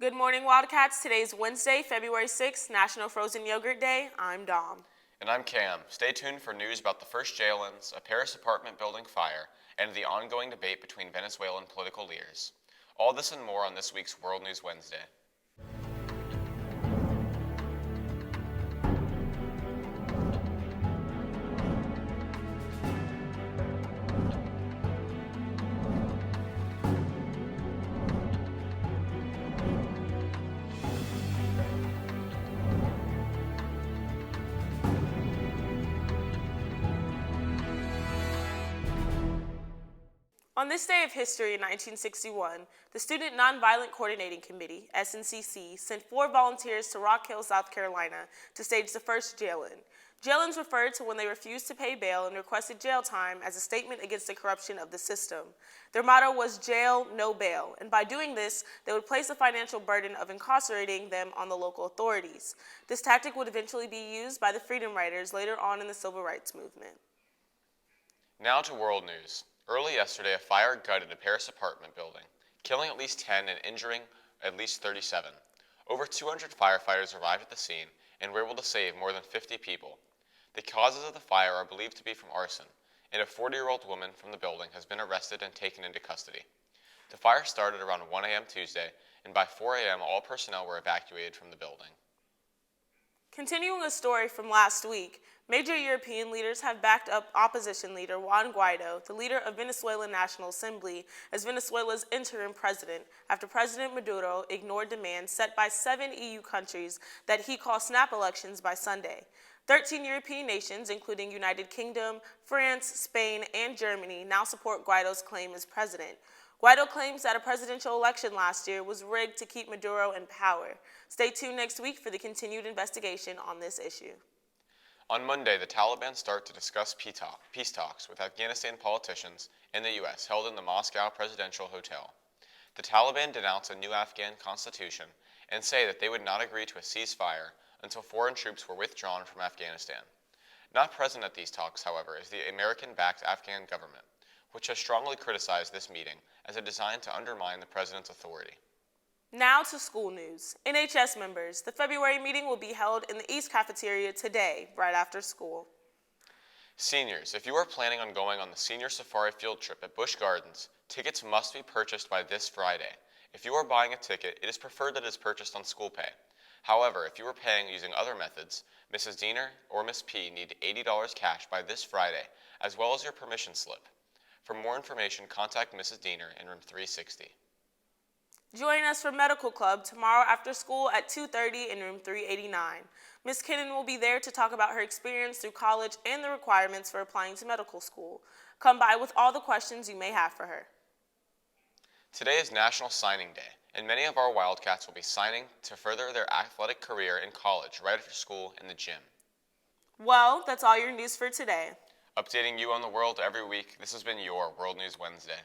Good morning, Wildcats. Today's Wednesday, February 6th, National Frozen Yogurt Day. I'm Dom. And I'm Cam. Stay tuned for news about the first jail-ins, a Paris apartment building fire, and the ongoing debate between Venezuelan political leaders. All this and more on this week's World News Wednesday. On this day of history in 1961, the Student Nonviolent Coordinating Committee, SNCC, sent 4 volunteers to Rock Hill, South Carolina to stage the first jail-in. Jail-ins referred to when they refused to pay bail and requested jail time as a statement against the corruption of the system. Their motto was jail, no bail, and by doing this, they would place the financial burden of incarcerating them on the local authorities. This tactic would eventually be used by the Freedom Riders later on in the Civil Rights Movement. Now to world news. Early yesterday, a fire gutted a Paris apartment building, killing at least 10 and injuring at least 37. Over 200 firefighters arrived at the scene and were able to save more than 50 people. The causes of the fire are believed to be from arson, and a 40-year-old woman from the building has been arrested and taken into custody. The fire started around 1 a.m. Tuesday, and by 4 a.m. all personnel were evacuated from the building. Continuing a story from last week, major European leaders have backed up opposition leader Juan Guaido, the leader of Venezuelan National Assembly, as Venezuela's interim president, after President Maduro ignored demands set by 7 EU countries that he call snap elections by Sunday. 13 European nations, including United Kingdom, France, Spain, and Germany, now support Guaido's claim as president. Guaido claims that a presidential election last year was rigged to keep Maduro in power. Stay tuned next week for the continued investigation on this issue. On Monday, the Taliban start to discuss peace talks with Afghanistan politicians in the U.S. held in the Moscow Presidential Hotel. The Taliban denounce a new Afghan constitution and say that they would not agree to a ceasefire until foreign troops were withdrawn from Afghanistan. Not present at these talks, however, is the American-backed Afghan government, which has strongly criticized this meeting as a design to undermine the president's authority. Now to school news. NHS members, the February meeting will be held in the East Cafeteria today, right after school. Seniors, if you are planning on going on the Senior Safari field trip at Busch Gardens, tickets must be purchased by this Friday. If you are buying a ticket, it is preferred that it is purchased on school pay. However, if you are paying using other methods, Mrs. Diener or Miss P need $80 cash by this Friday, as well as your permission slip. For more information, contact Mrs. Diener in room 360. Join us for Medical Club tomorrow after school at 2:30 in room 389. Ms. Kinnon will be there to talk about her experience through college and the requirements for applying to medical school. Come by with all the questions you may have for her. Today is National Signing Day, and many of our Wildcats will be signing to further their athletic career in college right after school in the gym. Well, that's all your news for today. Updating you on the world every week, this has been your World News Wednesday.